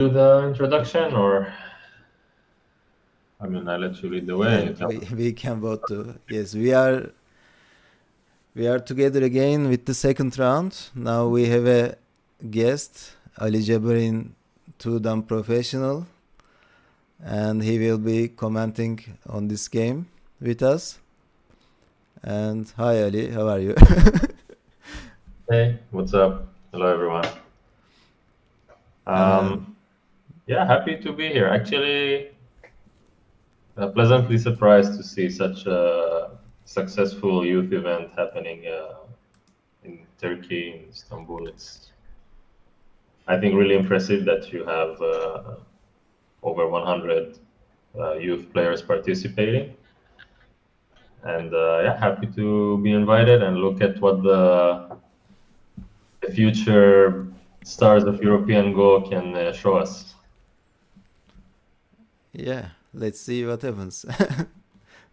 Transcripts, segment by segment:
Do the introduction, or I mean, I let you lead the way and Yeah, you tell me. we can vote too. Yes, we are together again with the second round. Now we have a guest, Ali Jabarin, two-dam professional, and he will be commenting on this game with us. And hi Ali, how are you? Hey, what's up? Hello, everyone. and Yeah, happy to be here. Actually, pleasantly surprised to see such a successful youth event happening in Turkey, in Istanbul. It's, I think, really impressive that you have over 100 youth players participating. And yeah, happy to be invited and look at what the future stars of European Go can show us. yeah, let's see what happens.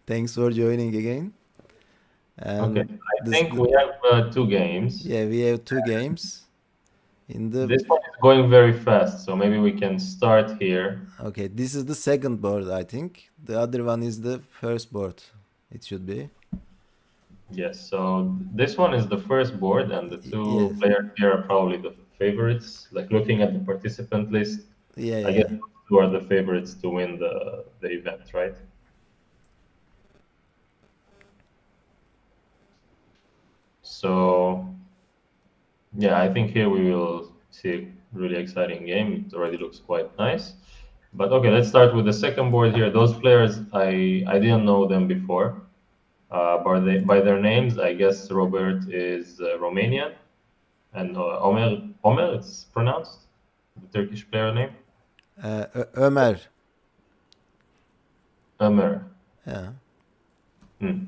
Thanks for joining again. Okay, And I this, think we have two games. yeah, we have two games in the. This one is going very fast, so maybe we can start here. Okay, this is the second board, I think. The other one is the first board. It should be. Yes, so this one is the first board, and the two Yes. players here are probably the favorites. Like looking at the participant list, Yeah, I guess yeah. those two are the favorites to win the event, right? So yeah, I think here we will see a really exciting game. It already looks quite nice. But okay, let's start with the second board here. Those players, I didn't know them before. By their names, I guess Robert is Romanian, and Omer, it's pronounced the Turkish player name. Ömer. Ömer. Yeah. Hmm.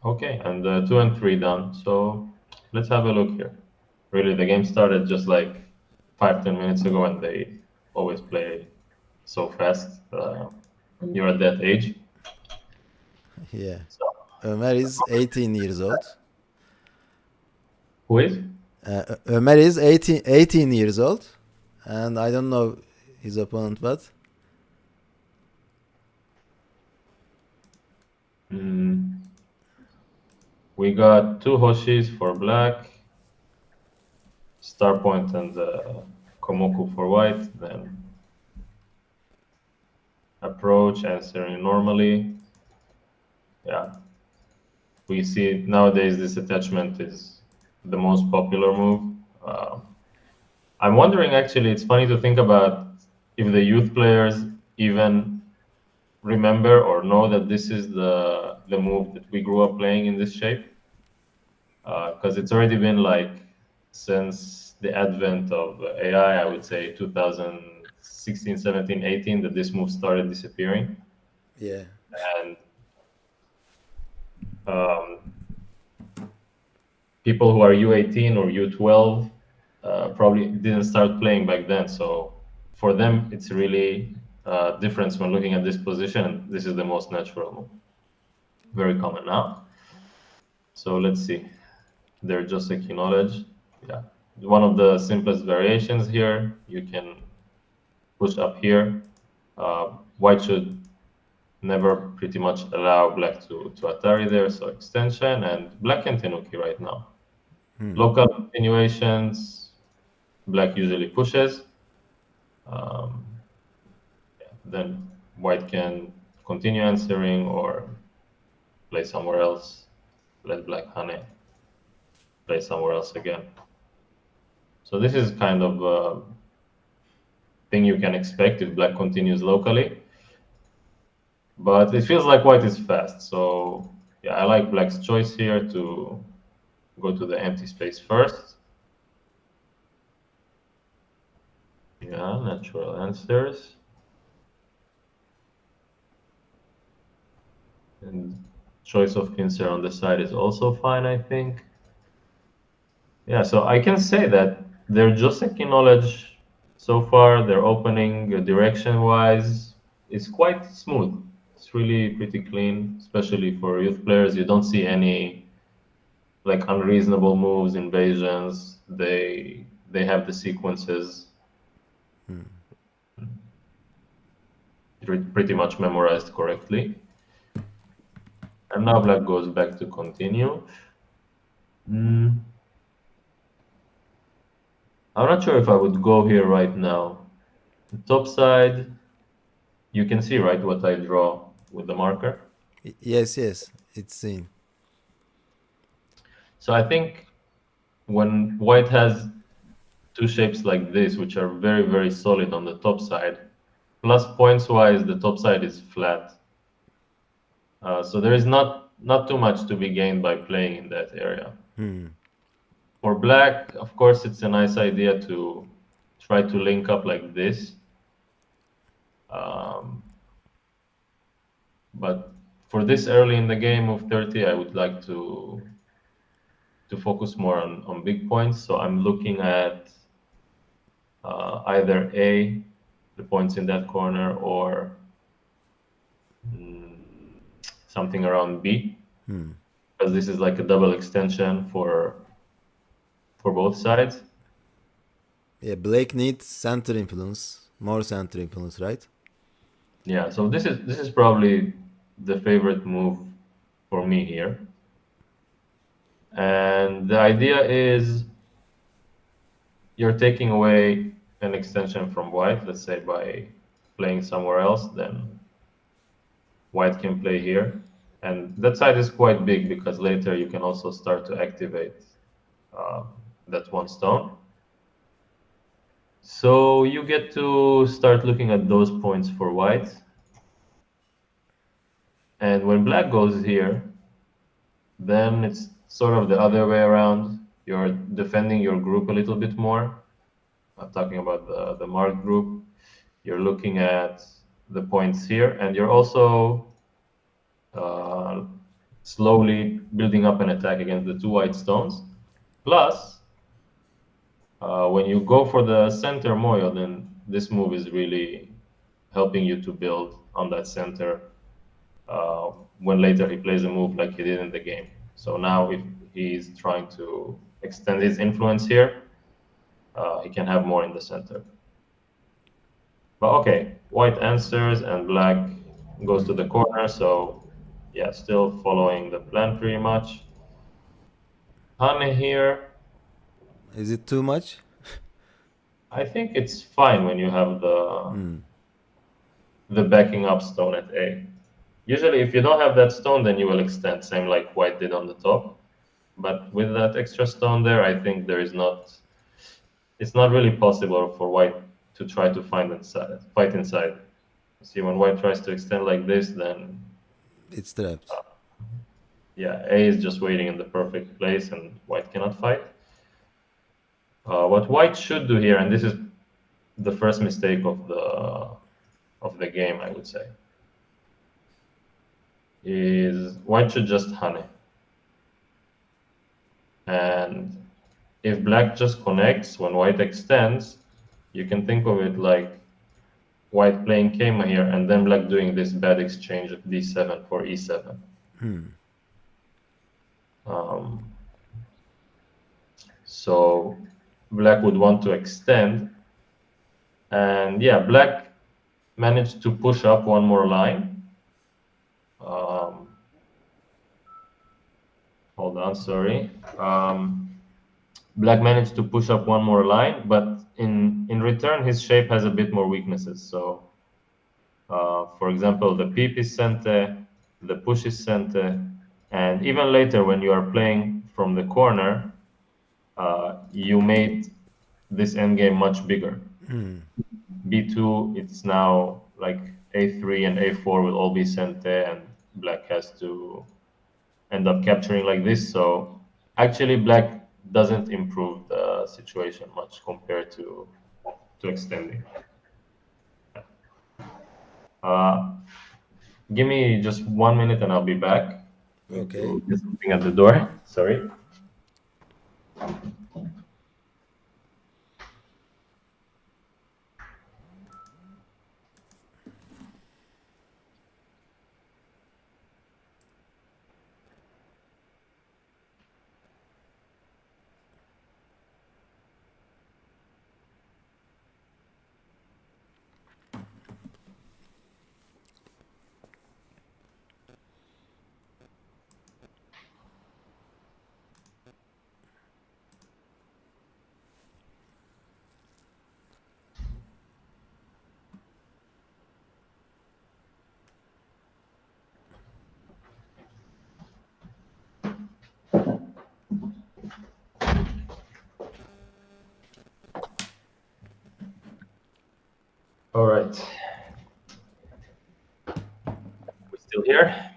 Okay, and 2 and 3 done. So let's have a look here. Really, the game started just like 5-10 minutes ago, and they always play so fast when you're at that age. Yeah. So Ömer is 18 years old. who is? Ömer is 18 years old. And I don't know his opponent, but. Mm, we got two Hoshis for black, Star Point and Komoku for white, then approach, answering normally. Yeah, we see nowadays this attachment is the most popular move. I'm wondering actually, it's funny to think about if the youth players even remember or know that this is the move that we grew up playing in this shape, because it's already been like since the advent of AI, I would say 2016, 17, 18, that this move started disappearing. Yeah. And um, people who are U18 or U12 probably didn't start playing back then. So for them, it's really difference when looking at this position. And this is the most natural move. Very common now. So let's see. They're just acknowledge. Yeah. One of the simplest variations here, you can push up here. White should never pretty much allow black to Atari there, so extension, and black can Tenuki right now. Local continuations, black usually pushes. Um, then white can continue answering or play somewhere else, let black honey, play somewhere else again. So this is kind of a thing you can expect if black continues locally. But it feels like white is fast. So yeah, I like black's choice here to go to the empty space first. Yeah, natural answers. And choice of pincer on the side is also fine, I think. Yeah, so I can say that their Joseki knowledge so far, their opening direction-wise, is quite smooth. It's really pretty clean, especially for youth players. You don't see any unreasonable moves, invasions. They have the sequences. Pretty much memorized correctly. And now black goes back to continue. I'm not sure if I would go here right now. The top side, you can see, right, what I draw with the marker. Yes, yes, it's seen. So I think when white has two shapes like this, which are very, very solid on the top side, plus points-wise, the top side is flat. So there is not too much to be gained by playing in that area. For black, of course, it's a nice idea to try to link up like this. But for this early in the game of 30, I would like to focus more on big points. So I'm looking at either A, the points in that corner, or something around B, because this is like a double extension for both sides. Yeah, Blake needs center influence, more center influence, right? Yeah, so this is probably the favorite move for me here. And the idea is you're taking away an extension from white, let's say by playing somewhere else, then white can play here. And that side is quite big because later you can also start to activate that one stone. So you get to start looking at those points for white. And when black goes here, then it's sort of the other way around. You're defending your group a little bit more. I'm talking about the marked group. You're looking at the points here, and you're also slowly building up an attack against the two white stones. Plus, when you go for the center moyo, then this move is really helping you to build on that center when later he plays a move like he did in the game. So now if he's trying to extend his influence here, he can have more in the center. But okay, white answers and black goes to the corner. So yeah, still following the plan pretty much. Hane here, Is it too much? I think it's fine when you have the backing up stone at A. Usually if you don't have that stone, then you will extend, same like white did on the top. But with that extra stone there, I think it's not really possible for white to try to fight inside. See, when white tries to extend like this, then It's trapped. yeah, A is just waiting in the perfect place and white cannot fight. What white should do here, and this is the first mistake of the game, I would say, is white should just hane. And if black just connects when white extends, you can think of it like white playing Kema here and then black doing this bad exchange of d7 for e7. So black would want to extend, and yeah, black managed to push up one more line. Hold on, sorry. Black managed to push up one more line, but in return, his shape has a bit more weaknesses. So, for example, the peep is sente, the push is sente, and even later when you are playing from the corner, you made this endgame much bigger. B2, it's now like A3 and A4 will all be sente, and black has to end up capturing like this. So actually, black doesn't improve the situation much compared to extending. Give me just 1 minute and I'll be back. Okay. Just something at the door. Sorry. All right. We're still here.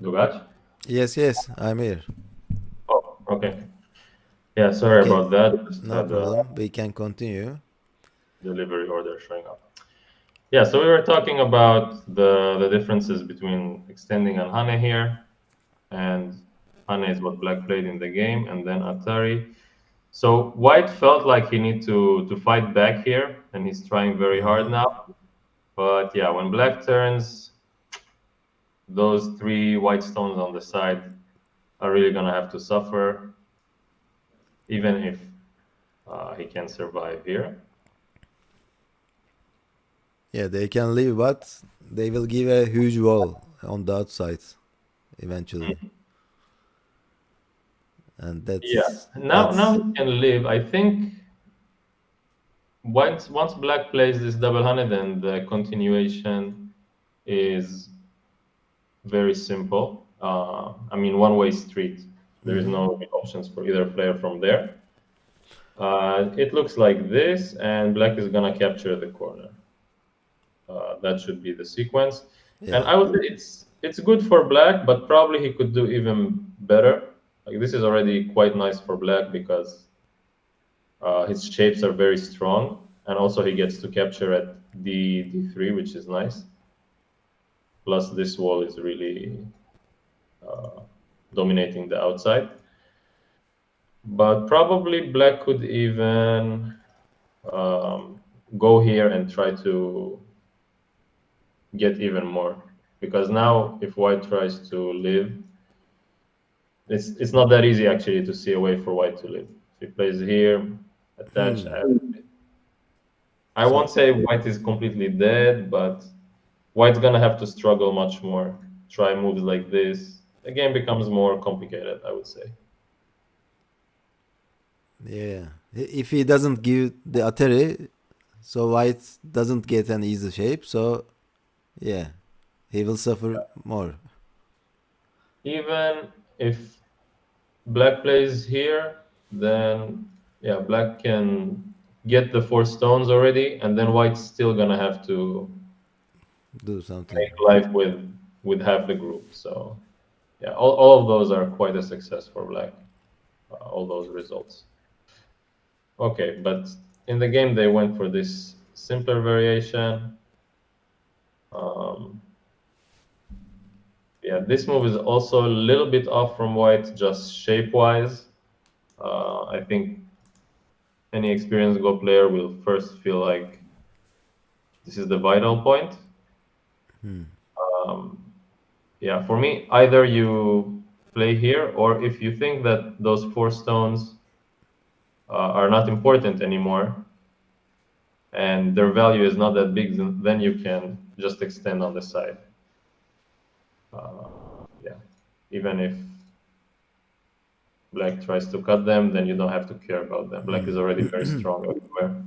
Dugac? Yes, I'm here. Oh, okay. Yeah, sorry Okay, about that. Just no had a problem. We can continue. delivery order showing up. Yeah, so we were talking about the differences between extending and Hane here, and Hane is what Black played in the game, and then Atari. So White felt like he need to fight back here, and he's trying very hard Mhm. now. But yeah, when Black turns, those three white stones on the side are really gonna have to suffer, even if he can survive here. Yeah, they can leave, but they will give a huge wall on the outside eventually, and Yeah. that's Now that's he can live. I think once Black plays this double honey, then the continuation is very simple. I mean, one-way street. There is Mhm. no options for either player from there. It looks like this, and Black is gonna capture the corner. That should be the sequence. And yeah. I would say it's good for Black, but probably he could do even better. Like this is already quite nice for Black because his shapes are very strong, and also he gets to capture at D3, which is nice. Plus, this wall is really dominating the outside. But probably Black could even um, go here and try to get even more. Because now, if White tries to live, it's not that easy actually to see a way for White to live. If he plays here, attach, Hmm. I So won't say White is completely dead, but White's gonna have to struggle much more. Try moves like this. The game becomes more complicated, I would say. yeah, if he doesn't give the Atari, so White doesn't get an easy shape. So yeah, he will suffer more. Even if Black plays here, then yeah, Black can get the four stones already, and then White's still gonna have to Do something. make life with half the group. So yeah, all of those are quite a success for Black. All those results. Okay, but in the game they went for this simpler variation. Um, yeah, this move is also a little bit off from White, just shape-wise. I think any experienced Go player will first feel like this is the vital point. Hmm. Um, yeah, for me, either you play here, or if you think that those four stones are not important anymore and their value is not that big, then you can just extend on the side. Yeah, even if Black tries to cut them, then you don't have to care about them. Black is already very strong everywhere.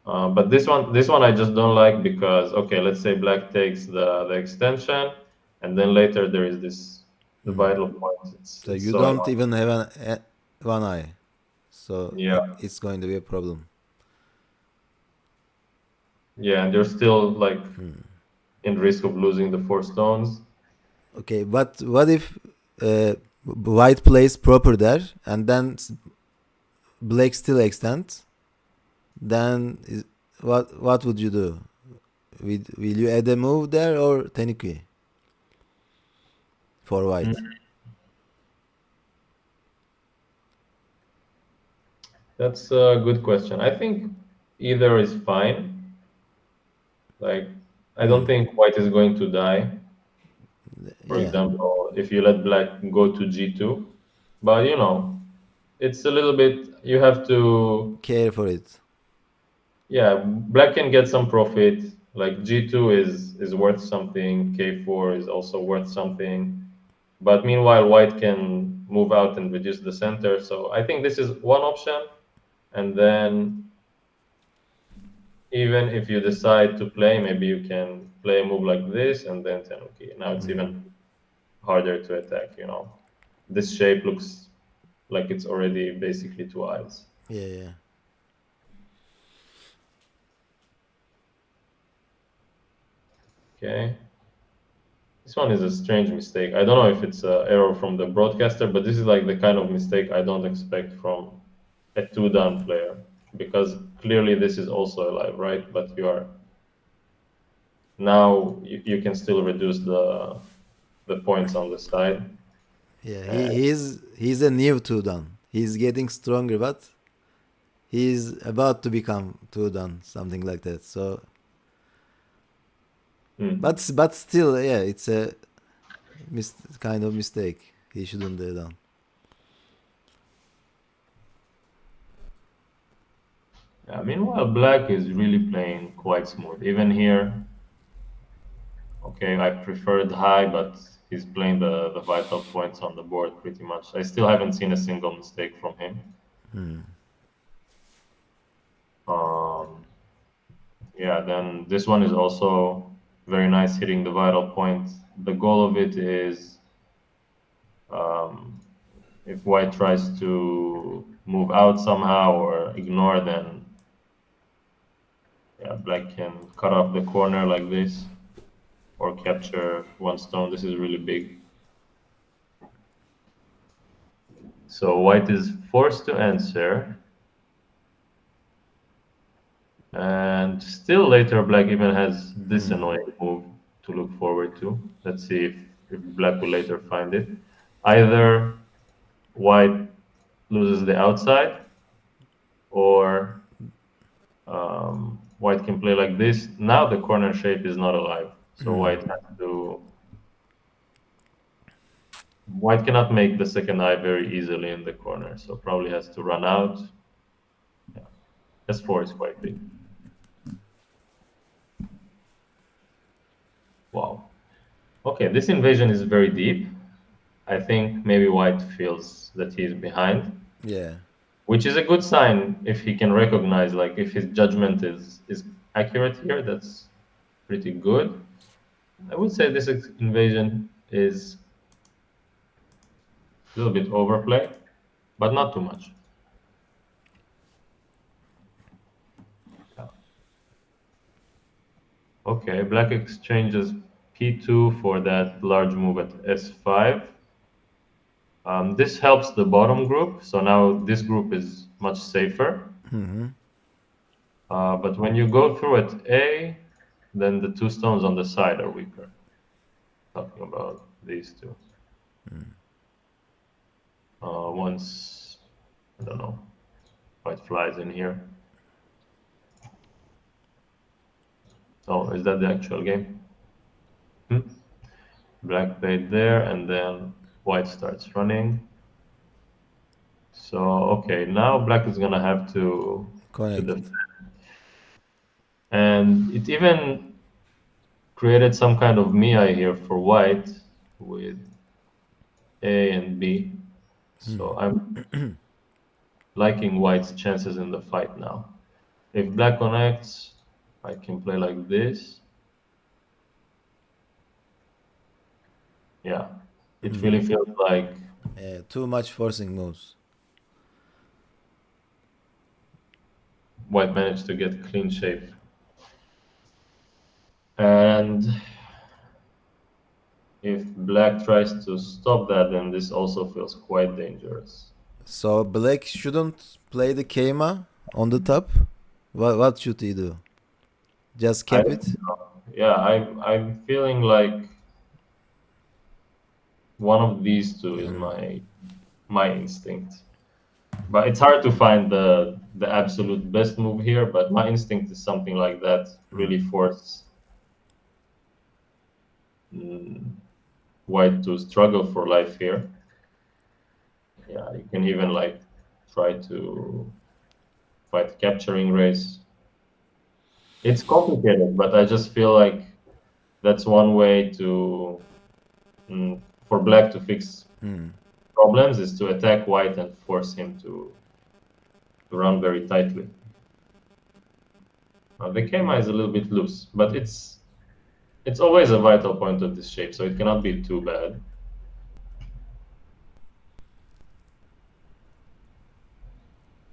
But this one I just don't like because okay, let's say Black takes the extension, and then later there is this the vital point. It's So it's you so don't annoying. even have one eye. So Yeah, it's going to be a problem. yeah, and you're still like in risk of losing the four stones. Okay, but what if White plays proper there and then Black still extends? Then what would you do? Will you add a move there or Teniki for White? Mm, That's a good question. I think either is fine. Like I don't think White is going to die. For Yeah, example, if you let Black go to G2, but it's a little bit you have to. care for it. Yeah, Black can get some profit. Like G2 is worth something, K4 is also worth something, But meanwhile, white can move out and reduce the center. So I think this is one option. And then even if you decide to play, maybe you can play a move like this and then Tenuki. Now it's even harder to attack, you know. This shape looks like it's already basically two eyes. Yeah, yeah. Okay. This one is a strange mistake. I don't know if it's an error from the broadcaster, but this is like the kind of mistake I don't expect from a two-down player, because clearly this is also alive, right? But you are now you can still reduce the points on the side. Yeah, And he's a new Tudan. He's getting stronger, but he's about to become Tudan, something like that. So, but still, yeah, it's a kind of mistake. He shouldn't have done. yeah, meanwhile, black is really playing quite smooth. Even here, okay, I preferred high, but he's playing the vital points on the board pretty much. I still haven't seen a single mistake from him. Yeah, then this one is also very nice, hitting the vital point. The goal of it is, if white tries to move out somehow or ignore, then yeah, black can cut off the corner like this or capture one stone. This is really big. So white is forced to answer. And still later, black even has this annoying move to look forward to. Let's see if black will later find it. Either white loses the outside, or white can play like this. Now the corner shape is not alive, so white has to. White cannot make the second eye very easily in the corner, so probably has to run out. Yeah. S4 is quite big. Wow. Okay, this invasion is very deep. I think maybe white feels that he's behind. Yeah. Which is a good sign if he can recognize, like if his judgment is accurate here. That's pretty good. I would say this invasion is a little bit overplay, but not too much. Yeah. Okay, black exchanges p2 for that large move at s5. This helps the bottom group, so now this group is much safer. But when you go through at A, then the two stones on the side are weaker. Talking about these two. Once, I don't know, white flies in here. Oh, is that the actual game? Black played there, and then white starts running. So, okay, now black is gonna have to defend. And it even created some kind of Mia here for white with A and B. So I'm liking white's chances in the fight now. If black connects, I can play like this. Yeah, it really feels like too much forcing moves. white managed to get clean shape. And if black tries to stop that, then this also feels quite dangerous. So black shouldn't play the Keima on the top. What should he do? Just keep it? Yeah, I'm feeling like one of these two is my instinct. But it's hard to find the absolute best move here, but my instinct is something like that. Really force white to struggle for life here. Yeah, you can even like try to fight capturing race. It's complicated, but I just feel like that's one way to for black to fix Hmm. problems is to attack white and force him to run very tightly. The Kema is a little bit loose, but it's always a vital point of this shape, so it cannot be too bad.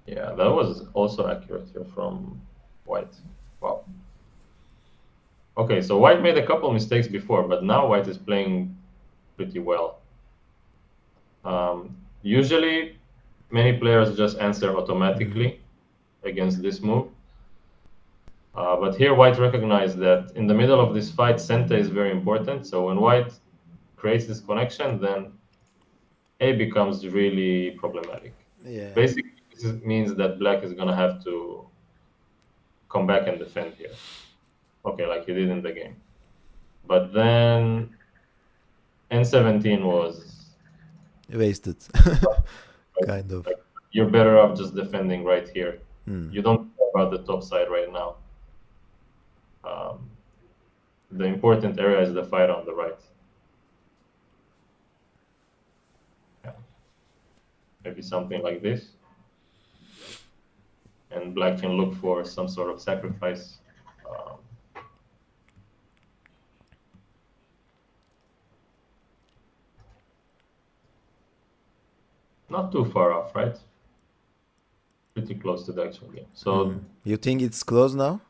Yeah, that was also accurate here from white. Wow. Okay, so white made a couple mistakes before, but now white is playing pretty well. Usually, many players just answer automatically against this move. But here white recognized that in the middle of this fight, center is very important. So when white creates this connection, then A becomes really problematic. Yeah. Basically, this means that black is going to have to come back and defend here. Okay, like he did in the game. But then N17 was Wasted. like, Kind of. like, you're better off just defending right here. Hmm. You don't care about the top side right now. Um, the important area is the fight on the right. Yeah. Maybe something like this. And black can look for some sort of sacrifice. Um, not too far off, right? Pretty close to the actual game. So You think it's close now?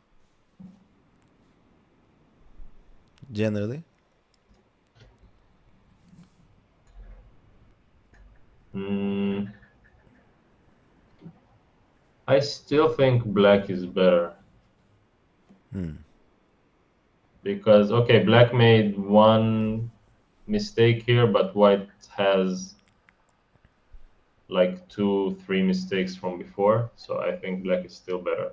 Generally? I still think black is better. Because, okay, black made one mistake here, but white has like 2, 3 mistakes from before. So I think black is still better.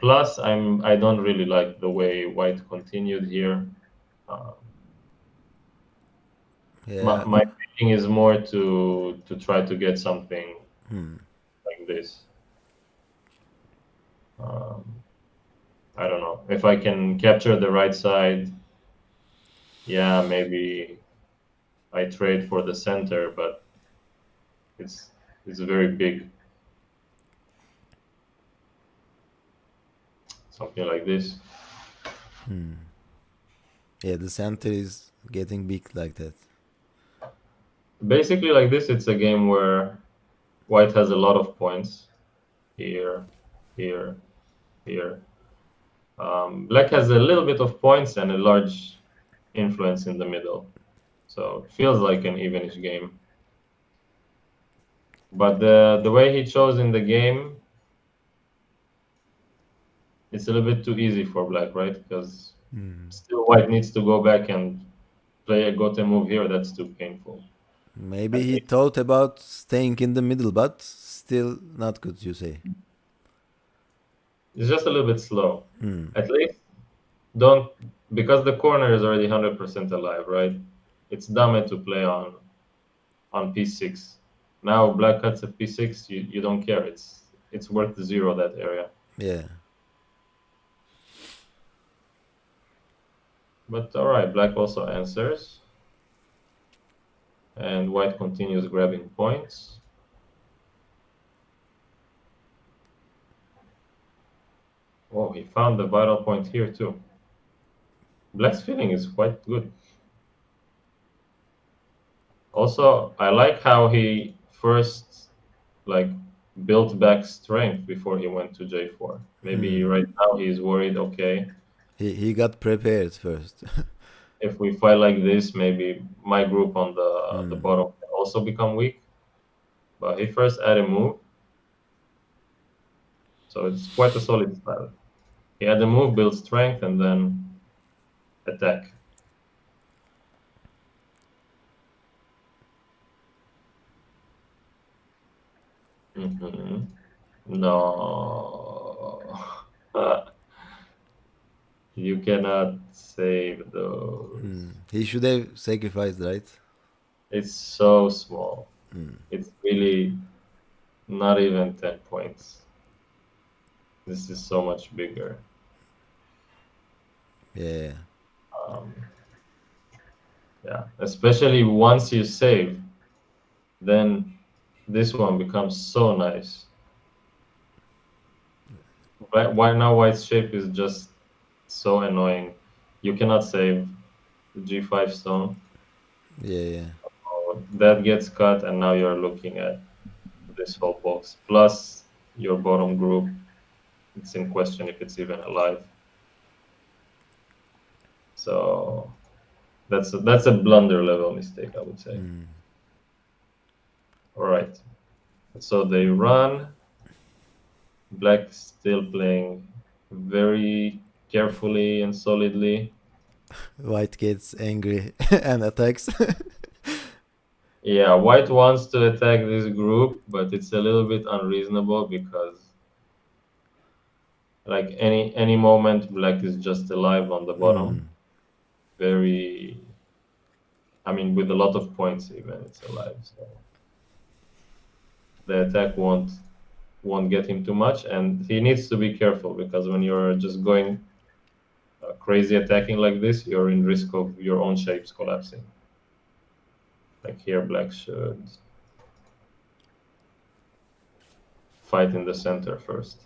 Plus, I don't really like the way white continued here. Yeah. My thinking is more to try to get something like this. I don't know if I can capture the right side. Yeah, maybe I trade for the center, but it's very big. Something like this. Yeah, the center is getting big like that. Basically, like this, it's a game where white has a lot of points here, here, here. Black has a little bit of points and a large influence in the middle. So it feels like an evenish game. But the way he chose in the game, it's a little bit too easy for black, right? Because still white needs to go back and play a gote move here. That's too painful. Maybe he thought about staying in the middle, but still not good, you say. It's just a little bit slow. At least don't, because the corner is already 100% alive, right? It's dumb to play on p6. Now black cuts at p6, you don't care. It's worth 0 that area. Yeah. But all right, black also answers. And white continues grabbing points. Oh, he found the vital point here too. Black's feeling is quite good. Also, I like how he first like built back strength before he went to j4. Maybe right now he's worried, okay, He got prepared first. if we fight like this, maybe my group on the bottom can also become weak. But he first added a move. So it's quite a solid style. He had a move, build strength, and then attack. No. You cannot save those. He should have sacrificed, right? It's so small. It's really not even 10 points. This is so much bigger. Yeah. Yeah, especially once you save, then this one becomes so nice. Why now white's shape is just so annoying. You cannot save the G5 stone. Yeah, yeah. That gets cut, and now you're looking at this whole box. Plus your bottom group, it's in question if it's even alive. So that's a blunder level mistake, I would say. All right. So they run. Black still playing very carefully and solidly. White gets angry and attacks. Yeah, white wants to attack this group, but it's a little bit unreasonable because like any moment black is just alive on the bottom. Very I mean with a lot of points even it's alive. So the attack won't get him too much and he needs to be careful because when you're just going crazy attacking like this, you're in risk of your own shapes collapsing. Like here black should fight in the center first.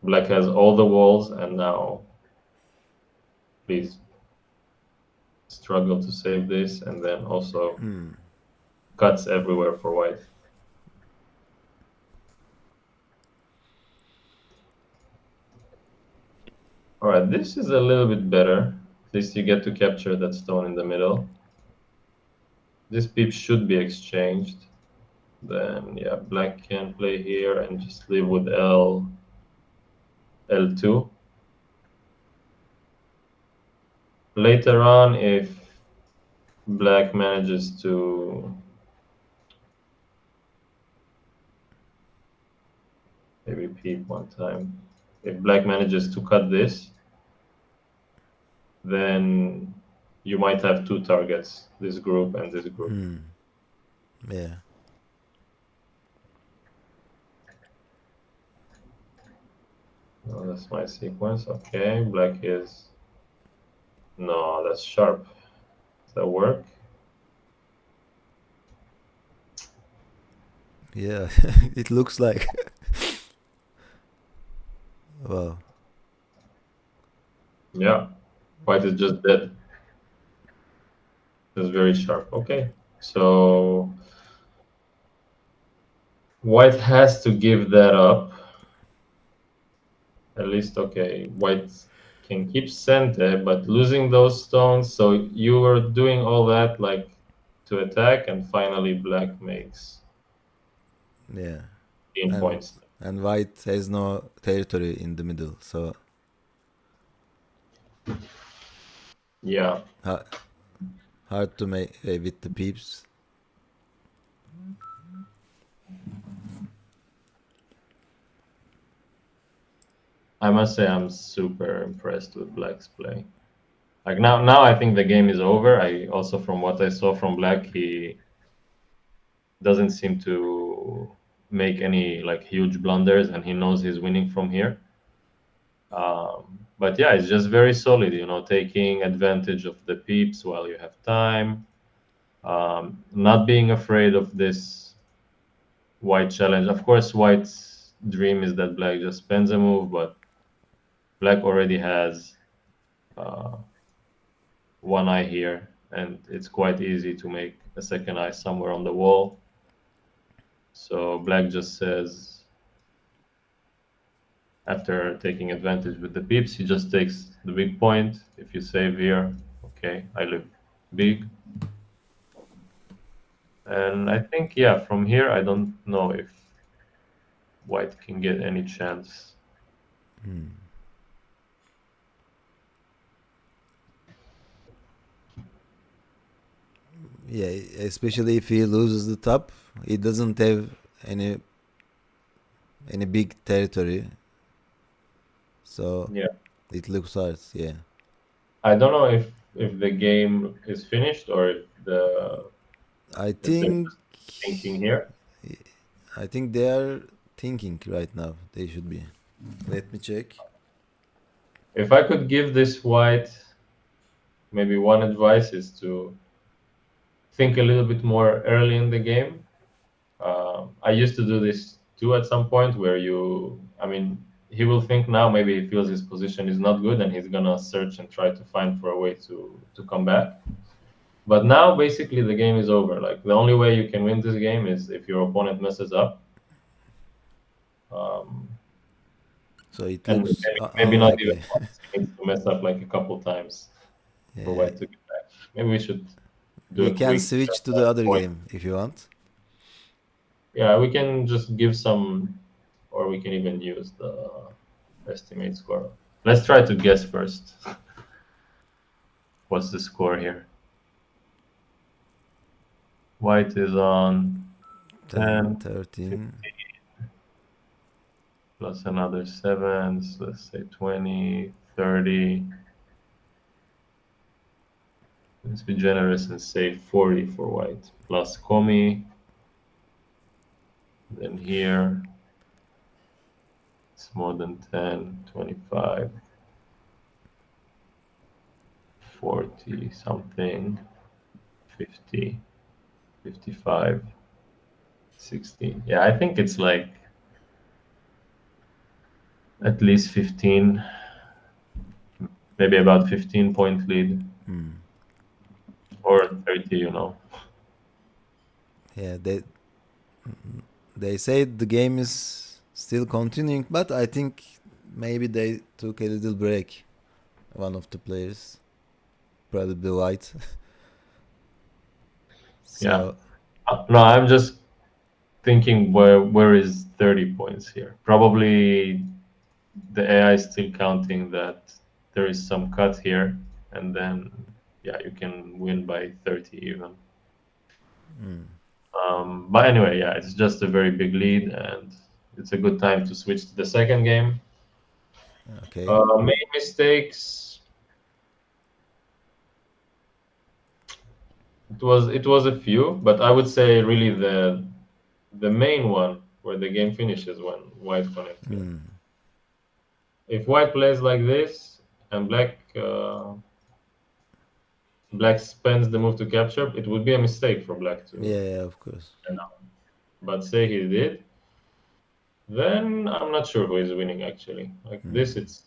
Black has all the walls and now please struggle to save this and then also cuts everywhere for white. Alright, this is a little bit better. At least you get to capture that stone in the middle. This peep should be exchanged. Then yeah, black can play here and just live with L2. Later on, if black manages to maybe peep one time, if black manages to cut this, then you might have two targets, this group and this group. Yeah. Oh, that's my sequence. Okay, black is... No, that's sharp. Does that work? Yeah, it looks like. Wow. Yeah, white is just dead. It's very sharp. Okay, so white has to give that up. At least, okay, white can keep center, but losing those stones. So you were doing all that like to attack, and finally black makes Yeah. 10 points. And white has no territory in the middle, so Yeah. hard to make with the peeps. I must say I'm super impressed with Black's play. Like now I think the game is over. I also from what I saw from Black, he doesn't seem to make any like huge blunders and he knows he's winning from here. But yeah, it's just very solid, you know, taking advantage of the peeps while you have time, not being afraid of this white challenge. Of course, white's dream is that black just spends a move, but black already has one eye here, and it's quite easy to make a second eye somewhere on the wall. So black just says, after taking advantage with the peeps, he just takes the big point. If you save here, okay, I live big. And I think, yeah, from here, I don't know if white can get any chance. Yeah, especially if he loses the top, he doesn't have any big territory. So Yeah, it looks hard, yeah. I don't know if the game is finished or if I if they're think just thinking here. they are thinking right now. They should be. Let me check. If I could give this white maybe one advice is to think a little bit more early in the game. I used to do this too at some point where he will think now maybe he feels his position is not good and he's gonna search and try to find for a way to come back. But now basically the game is over. Like the only way you can win this game is if your opponent messes up. Um, So it and looks maybe not even unlikely. once. He needs to mess up like a couple times for Yeah. White to get back. Maybe we should do We a can quick switch to the other point. game if you want. Yeah, we can just give some, or we can even use the estimate score. Let's try to guess first. What's the score here? White is on 10, 10, 13. plus another 7, so let's say 20, 30. Let's be generous and say 40 for White, plus Komi. Then here, it's more than 10, 25, 40 something, 50, 55, 16. Yeah, I think it's like at least 15, maybe about 15-point lead. Or 30, Yeah, they say the game is still continuing, but I think maybe they took a little break. One of the players, probably White. So Yeah. No, I'm just thinking where is 30 points here? Probably the AI is still counting that there is some cut here, and then yeah, you can win by 30 even. But anyway, yeah, it's just a very big lead, and it's a good time to switch to the second game. okay. Main mistakes. It was a few, but I would say really the main one where the game finishes when White connects. If White plays like this and Black spends the move to capture, it would be a mistake for Black to. Yeah, of course. But say he did, then I'm not sure who is winning actually. Like this, it's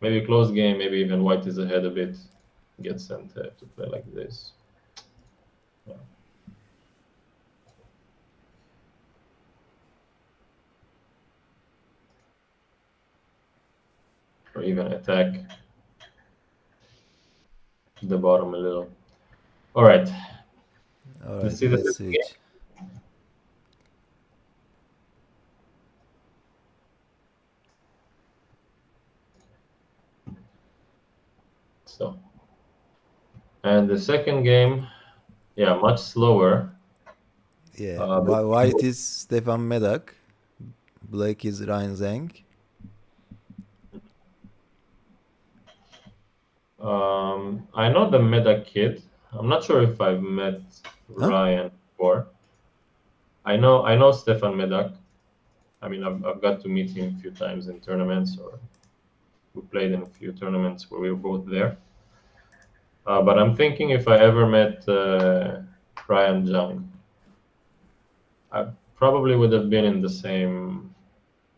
maybe a close game, maybe even White is ahead a bit, gets sent to play like this. Yeah. Or even attack the bottom a little. All right. All Let's right, see the let's second game. switch. So, and the second game, yeah, much slower. Yeah, White is Stefan Medak, Black is Ryan Zhang. I know the Meta kid. I'm not sure if I've met Ryan before. I know Stefan Medak. I mean, I've got to meet him a few times in tournaments, or we played in a few tournaments where we were both there. But I'm thinking if I ever met Ryan Zhang, I probably would have been in the same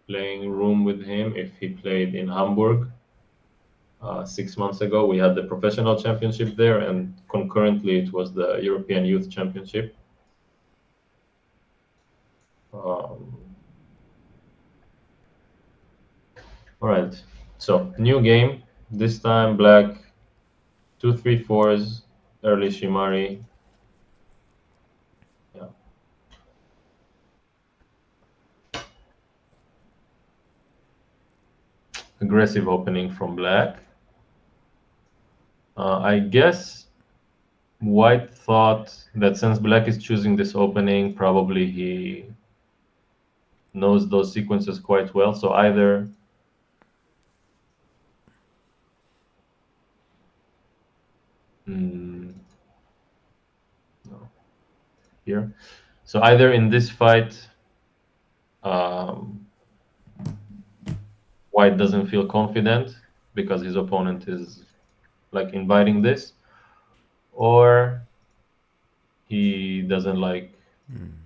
playing room with him if he played in Hamburg 6 months ago. We had the professional championship there, and concurrently it was the European Youth Championship. All right, so new game. This time Black 2-3-4s, early Shimari. Yeah. Aggressive opening from Black. I guess White thought that since Black is choosing this opening, probably he knows those sequences quite well. So either no, here. So either in this fight, White doesn't feel confident because his opponent is like inviting this, or he doesn't like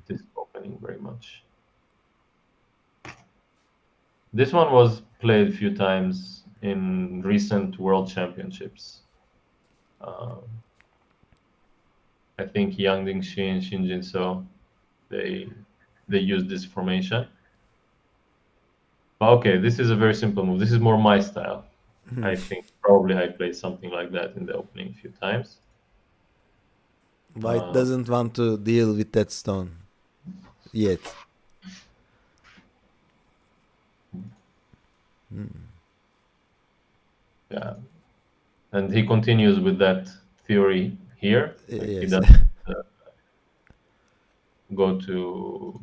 this opening very much. This one was played a few times in recent World Championships. Um, I think Yang Dingxi and Shin Jin So, they they use this formation. But okay, this is a very simple move. This is more my style. I think probably I played something like that in the opening a few times. White Uh, doesn't want to deal with that stone yet. yeah, and he continues with that theory here. Like he Yes. doesn't uh, go to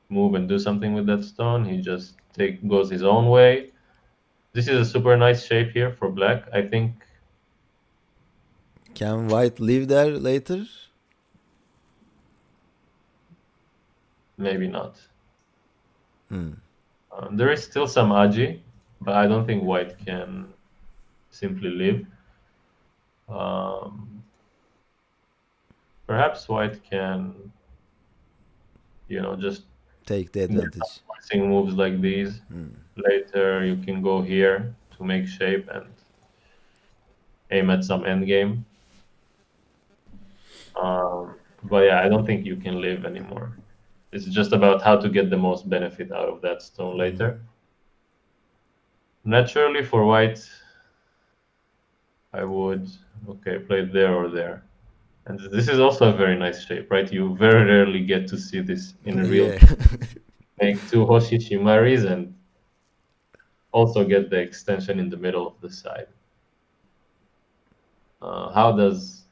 move and do something with that stone. He just goes his own way. This is a super nice shape here for black. I think Can White live there later? maybe not. Hmm. There is still some aji, but I don't think white can simply live. Um, Perhaps white can, just Take the get some advantage. forcing moves like these. Later, you can go here to make shape and aim at some endgame. But yeah, I don't think you can live anymore. It's just about how to get the most benefit out of that stone later. Naturally, for white, I would, okay, play it there or there. And this is also a very nice shape, right? You very rarely get to see this in a real Yeah. game. Make two Hoshichimaris and also get the extension in the middle of the side. How does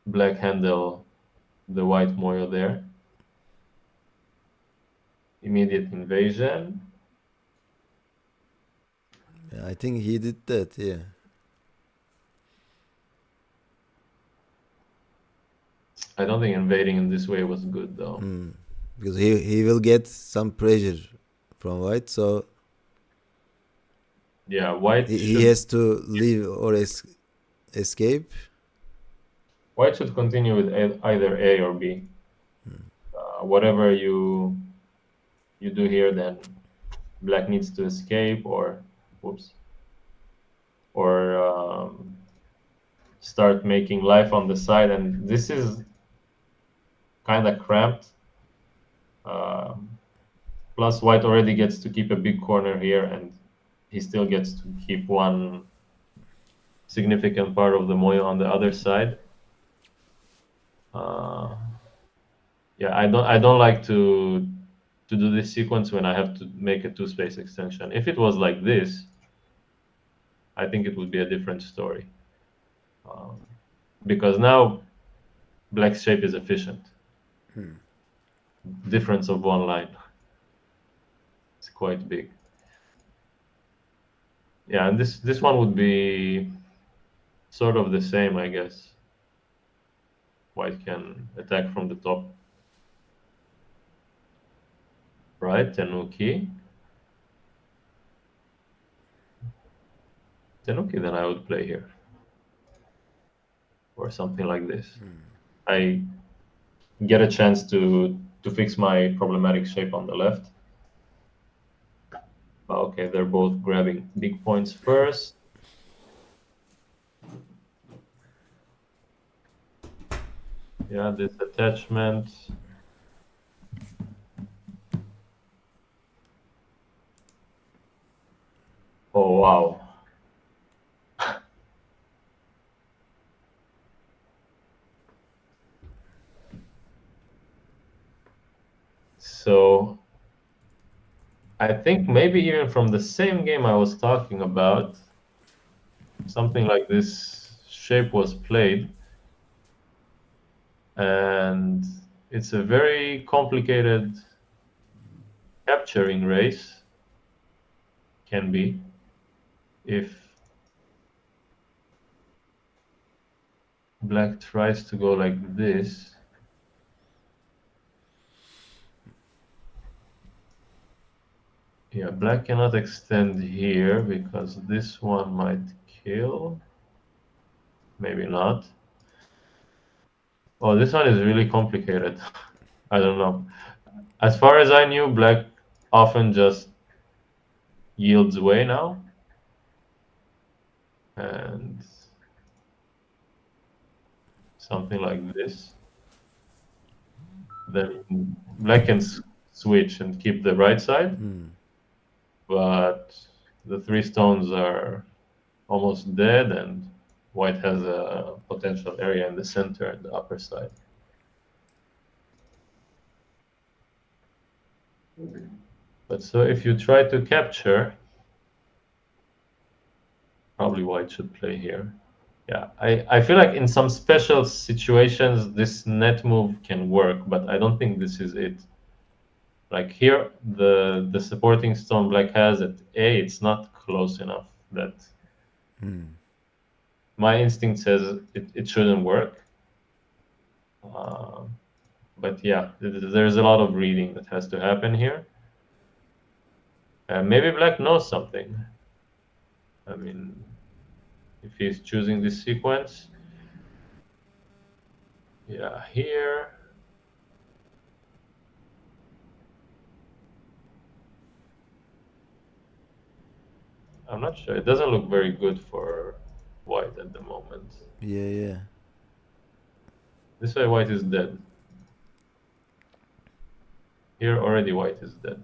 black handle the white moyo there? Immediate invasion. I think he did that. Yeah. I don't think invading in this way was good though. Because he will get some pressure from White, so Yeah, white he should has to leave or escape. white should continue with either A or B. Whatever you do here, then black needs to escape or, whoops, or start making life on the side. And this is kind of cramped. Plus, white already gets to keep a big corner here, and he still gets to keep one significant part of the moyo on the other side. Uh, yeah, I don't like to do this sequence when I have to make a two-space extension. If it was like this, I think it would be a different story. Because now black's shape is efficient. Difference of one line. It's quite big. Yeah, and this one would be sort of the same, I guess. White can attack from the top. Right, Tenuki. Tenuki, then I would play here. Or something like this. I get a chance to fix my problematic shape on the left. Okay, they're both grabbing big points first. Yeah, this attachment. Oh, wow. So I think maybe even from the same game I was talking about, something like this shape was played. And it's a very complicated capturing race, can be, if black tries to go like this. Yeah, black cannot extend here because this one might kill. maybe not. Oh, this one is really complicated. I don't know. As far as I knew, black often just yields away now. And something like this. Then black can switch and keep the right side, but the three stones are almost dead, and white has a potential area in the center and the upper side. But so if you try to capture, probably white should play here. Yeah, I feel like in some special situations this net move can work, but I don't think this is it. Like here, the supporting stone black has at A, it's not close enough. That my instinct says it shouldn't work. But yeah, there's a lot of reading that has to happen here. Maybe black knows something. I mean, if he's choosing this sequence, yeah, here. I'm not sure. It doesn't look very good for white at the moment. Yeah. This way, white is dead. Here, already white is dead.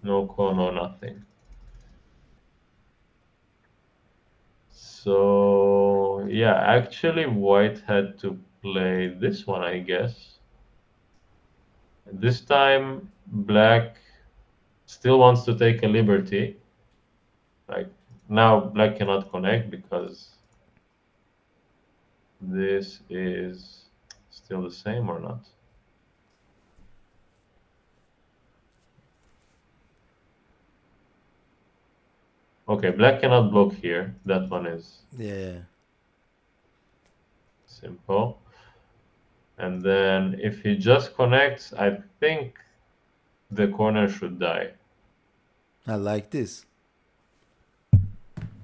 No call, no nothing. So, yeah, actually, white had to play this one, I guess. This time, black still wants to take a liberty. Like, now, black cannot connect because this is still the same or not. Okay, black cannot block here. That one is Yeah. simple. And then if he just connects, I think the corner should die. I like this.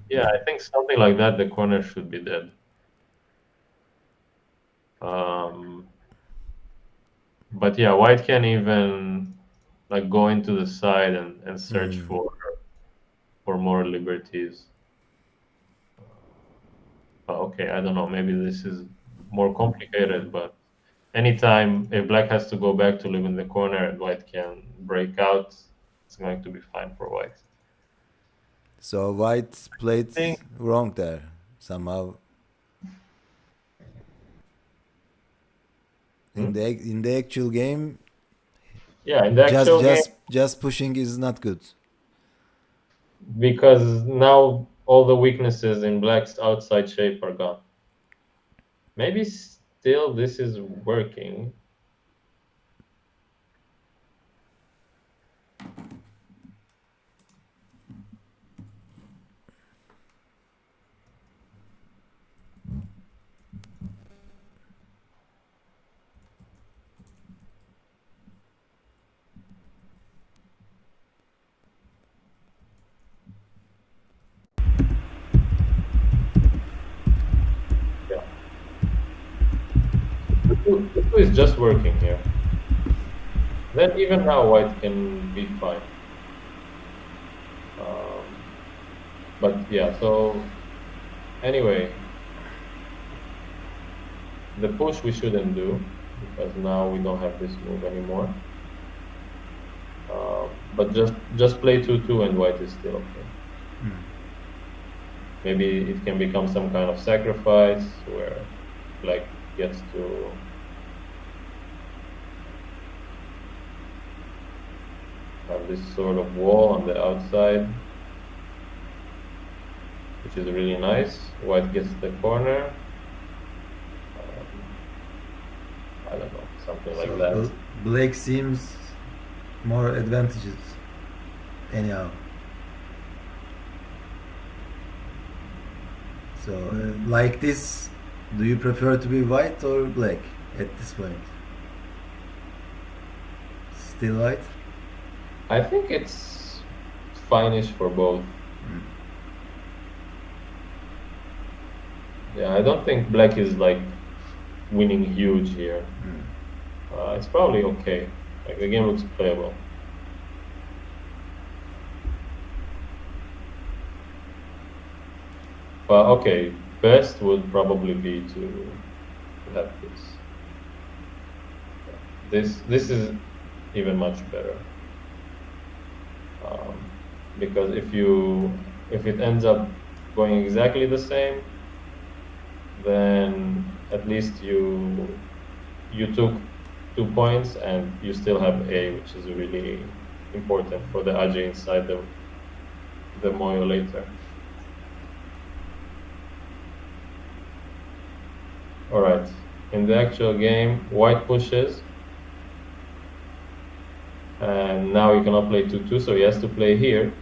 Yeah, I think something like that, the corner should be dead. But yeah, white can even like go into the side and search for more liberties. Okay, I don't know, maybe this is more complicated, but anytime if black has to go back to live in the corner and white can break out, it's going to be fine for white. So white played think- wrong there somehow. In the actual game, Yeah, in the actual game, just pushing is not good. because now all the weaknesses in black's outside shape are gone. Maybe still this is working. Yeah. The two is just working here. Then even now white can be fine. But yeah, so anyway, the push we shouldn't do because now we don't have this move anymore. But just play 2-2 and white is still okay. Maybe it can become some kind of sacrifice where black gets to have this sort of wall on the outside, which is really nice. White gets the corner. I don't know, something like that. Black seems more advantages anyhow. So like this, do you prefer to be white or black at this point? Still white? I think it's fine-ish for both. Yeah, I don't think black is like winning huge here. It's probably okay. Like the game looks playable. But okay, best would probably be to have this. This is even much better. Because if it ends up going exactly the same, then at least you took 2 points and you still have A, which is really important for the AJ inside the Moyo later. All right, in the actual game, white pushes, and now he cannot play 2-2, so he has to play here.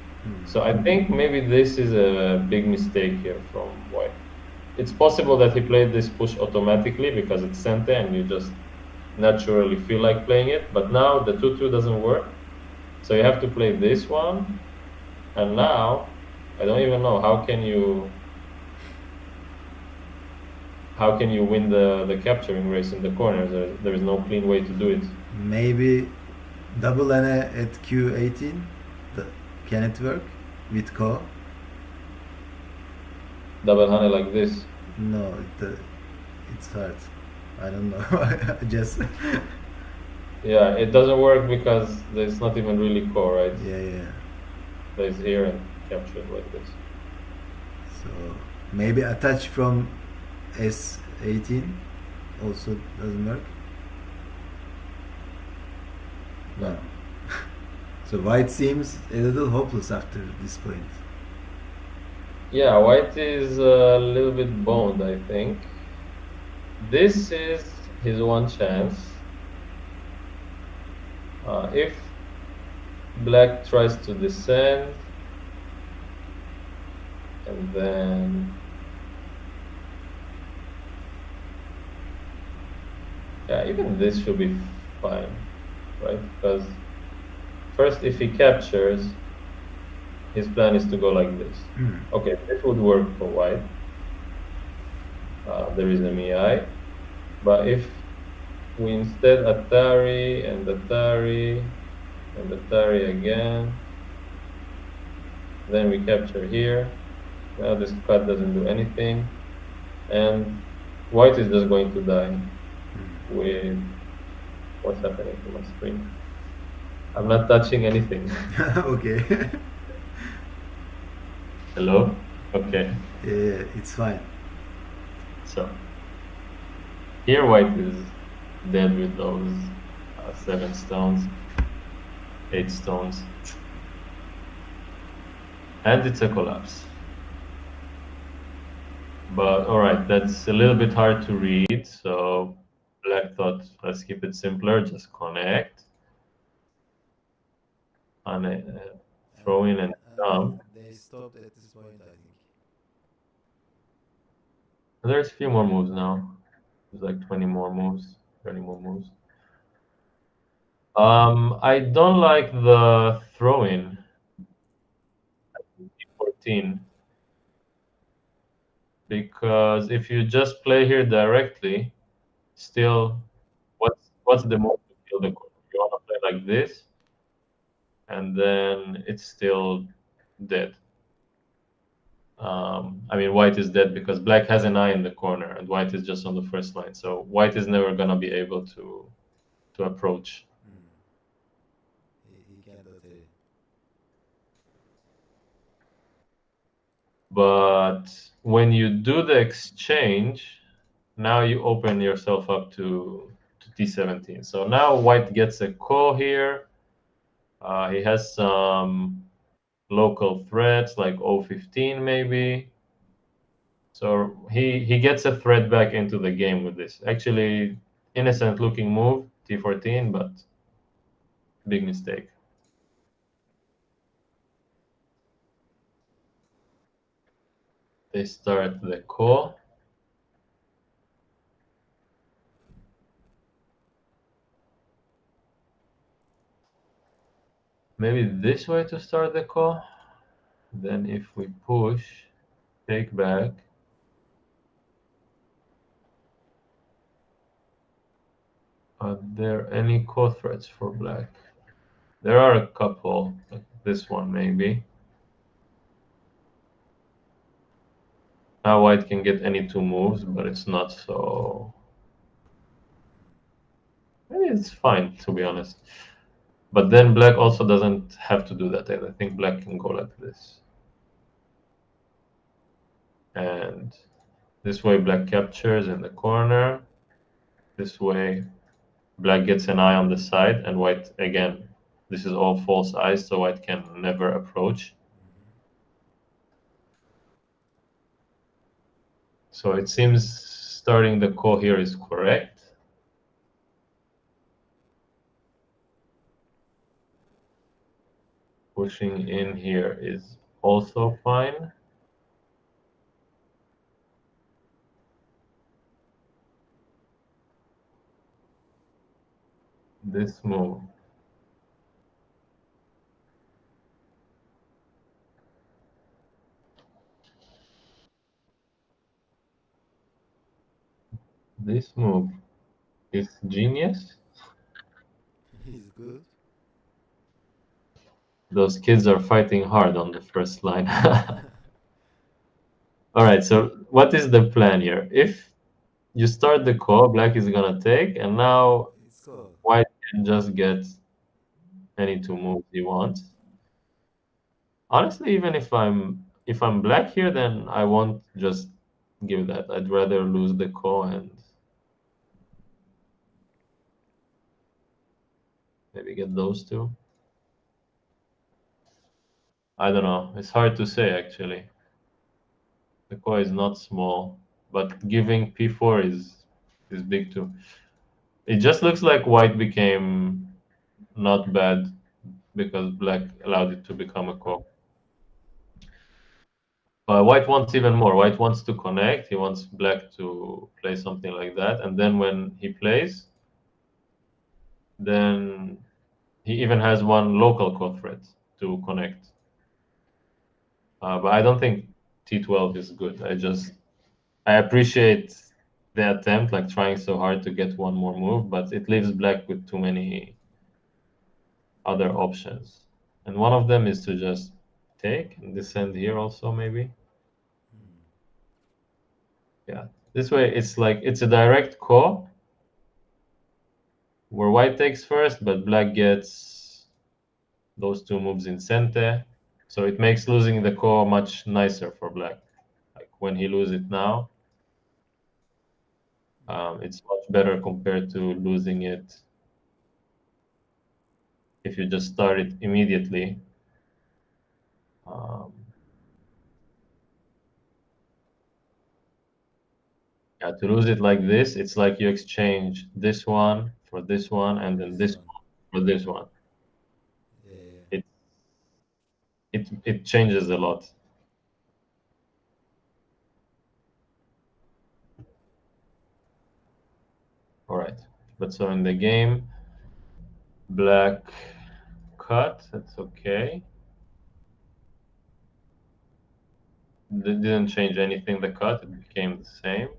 So I think maybe this is a big mistake here from white. It's possible that he played this push automatically because it's center and you just naturally feel like playing it, but now the 2-2 doesn't work. So you have to play this one, and now I don't even know how can you win the capturing race in the corners. There is no clean way to do it. Maybe double N at Q18. Can it work with Ko? Double honey like this. No, it's hard. I don't know. Just Yeah, it doesn't work because there's not even really core, right? yeah. There's here and capture it like this. So maybe attach from S18 also doesn't work. No. So white seems a little hopeless after this point. Yeah, white is a little bit boned, I think. This is his one chance. If black tries to descend, and then yeah, even this should be fine, right? Because first, if he captures, his plan is to go like this. Okay, this would work for white. There is a Miai. But if we instead Atari and Atari and Atari again, then we capture here. Now this cut doesn't do anything. And white is just going to die with what's happening to my screen. I'm not touching anything. Okay. Hello? Okay. Yeah, it's fine. So here white is dead with those 7 stones, 8 stones. And it's a collapse. But all right, that's a little bit hard to read. So black thought, let's keep it simpler, just connect. And throw in and dump. They stopped at this point, I think. There's a few more moves now. There's like 20 more moves, 30 more moves. I don't like the throw-in at 14 because if you just play here directly, still, what's the move to kill the corner? You want to play like this, and then it's still dead. I mean, white is dead because black has an eye in the corner, and white is just on the first line. So white is never gonna be able to approach. He can't rotate. But when you do the exchange, now you open yourself up to t17. So now white gets a call here. He has some local threats like O15 maybe. So he gets a threat back into the game with this. Actually, innocent looking move, t14, but big mistake. They start the call. Maybe this way to start the call. Then if we push, take back, Are there any core threats for black? There are a couple, like this one maybe. Now white can get any two moves, but it's not so. Maybe it's fine, to be honest. But then black also doesn't have to do that. I think black can go like this. And this way black captures in the corner. This way black gets an eye on the side, and white, again, this is all false eyes, so white can never approach. So it seems starting the ko here is correct. Pushing in here is also fine. This move. This move is genius. He's good. Those kids are fighting hard on the first line. All right, so what is the plan here? If you start the call, black is gonna take, and now It's cool. white can just get any two moves he wants. Honestly, even if I'm black here, then I won't just give that. I'd rather lose the call and maybe get those two. I don't know. It's hard to say actually. The call is not small, but giving p4 is big too. It just looks like white became not bad because black allowed it to become a call. White wants even more. White wants to connect. He wants black to play something like that, and then when he plays, then he even has one local call threat to connect. But I don't think T12 is good. I appreciate the attempt, like trying so hard to get one more move, but it leaves black with too many other options. And one of them is to just take and descend here also maybe. Yeah. This way it's like it's a direct call where white takes first, but black gets those two moves in center. So it makes losing the call much nicer for black. Like when he loses it now, it's much better compared to losing it if you just start it immediately. Um, yeah, to lose it like this, it's like you exchange this one for this one, and then This this one. one for this one. Yeah, yeah. It it changes a lot. All right, but so in the game, black cut. That's okay. Didn't change anything. The cut it became the same,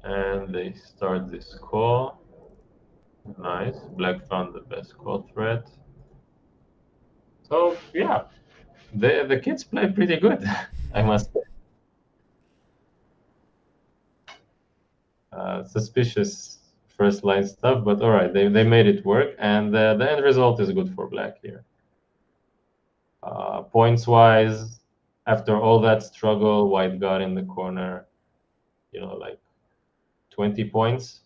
and they start this call. Nice. Black found the best call threat. So yeah, the kids play pretty good, I must say. Suspicious first line stuff, but all right, they made it work, and the end result is good for black here. Points wise, after all that struggle, white got in the corner, like 20 points,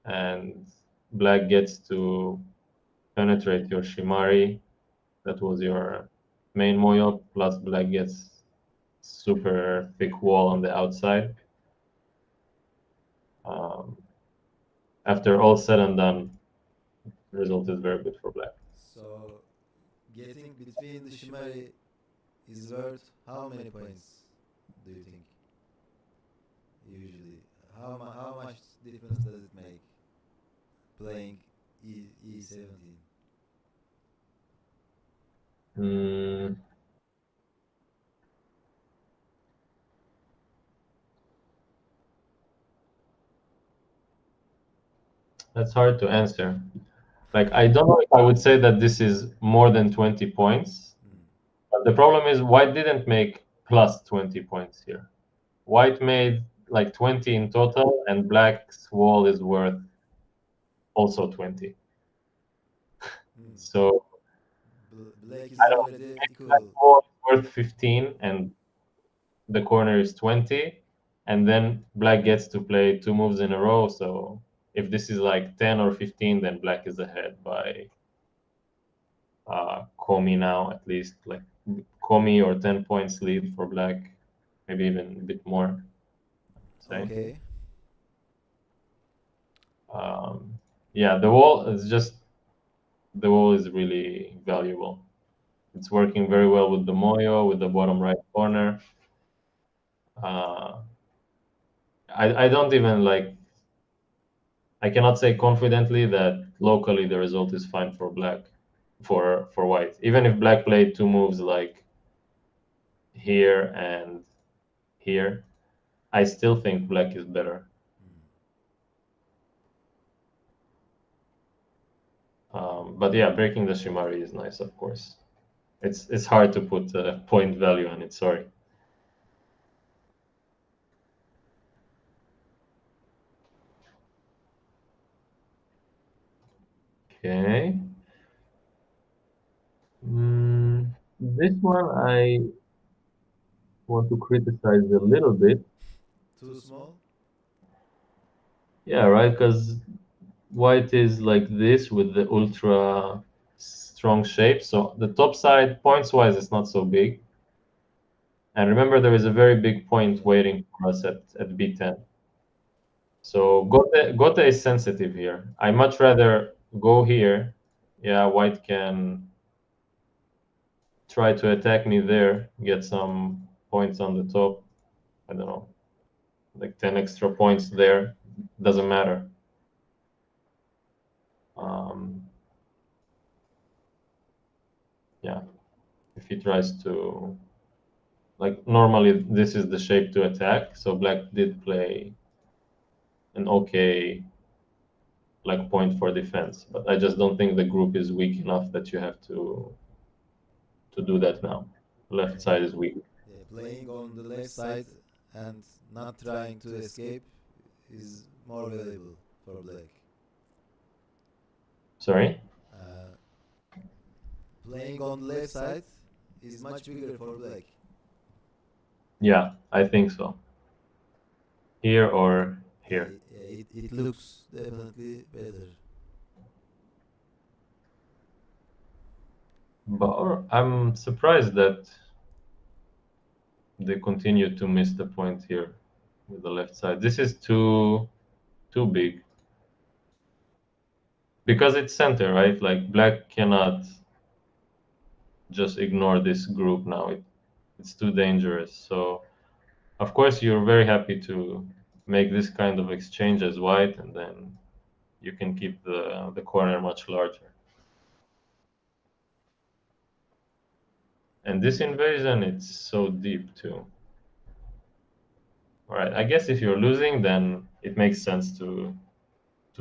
and black gets to penetrate your Shimari. That was your main Moyo, plus black gets super thick wall on the outside. Um, After all said and done, the result is very good for black. So getting between the Shimari is worth how many points do you think? Usually, how much difference does it make playing E17? Mm, That's hard to answer. Like, I don't know if I would say that this is more than 20 points. But the problem is white didn't make plus 20 points here. White made like 20 in total, and black's wall is worth also 20. So Black is I don't know. already Maybe black's equal. wall is worth 15, and the corner is 20, and then black gets to play two moves in a row. So if this is like 10 or 15, then black is ahead by Komi now, at least. Like Komi or 10 points lead for black, maybe even a bit more, say. Okay. Yeah, the wall is really valuable. It's working very well with the Moyo, with the bottom right corner. Uh, I don't even like, I cannot say confidently that locally the result is fine for black, for white. Even if black played two moves like here and here, I still think black is better. But yeah, breaking the Shimari is nice, of course. It's hard to put a point value on it. Sorry. Okay. This one I want to criticize a little bit. Too small? Yeah, right. Because white is like this with the ultra strong shape. So the top side, points wise, is not so big. And remember, there is a very big point waiting for us at b10. So Gote is sensitive here. I much rather go here. Yeah, white can try to attack me there, get some points on the top. I don't know, like 10 extra points there. Doesn't matter. Um, yeah, if he tries to, like, normally this is the shape to attack. So black did play an okay like point for defense, but I just don't think the group is weak enough that you have to do that now. Left side is weak. Yeah, playing on the left side and not trying to escape is more valuable for black. Sorry. Uh, Playing on the left side is much bigger for black. Yeah, I think so. Here or here. It looks definitely better. But I'm surprised that they continue to miss the point here with the left side. This is too big because it's center, right? Like black cannot just ignore this group now. It's too dangerous. So of course you're very happy to make this kind of exchange as white, and then you can keep the corner much larger. And this invasion, it's so deep too. All right, I guess if you're losing, then it makes sense to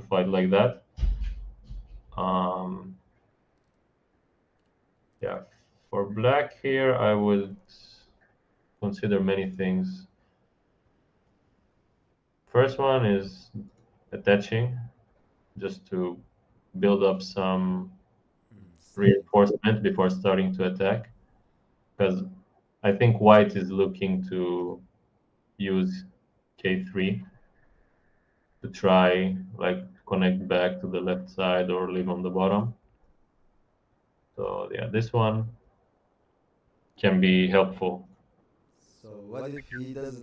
fight like that. Um, yeah, for black here, I would consider many things. First one is attaching, just to build up some Strength. reinforcement before starting to attack. Because I think white is looking to use k3 to try like connect back to the left side or leave on the bottom. So yeah, this one can be helpful. So what if he doesn't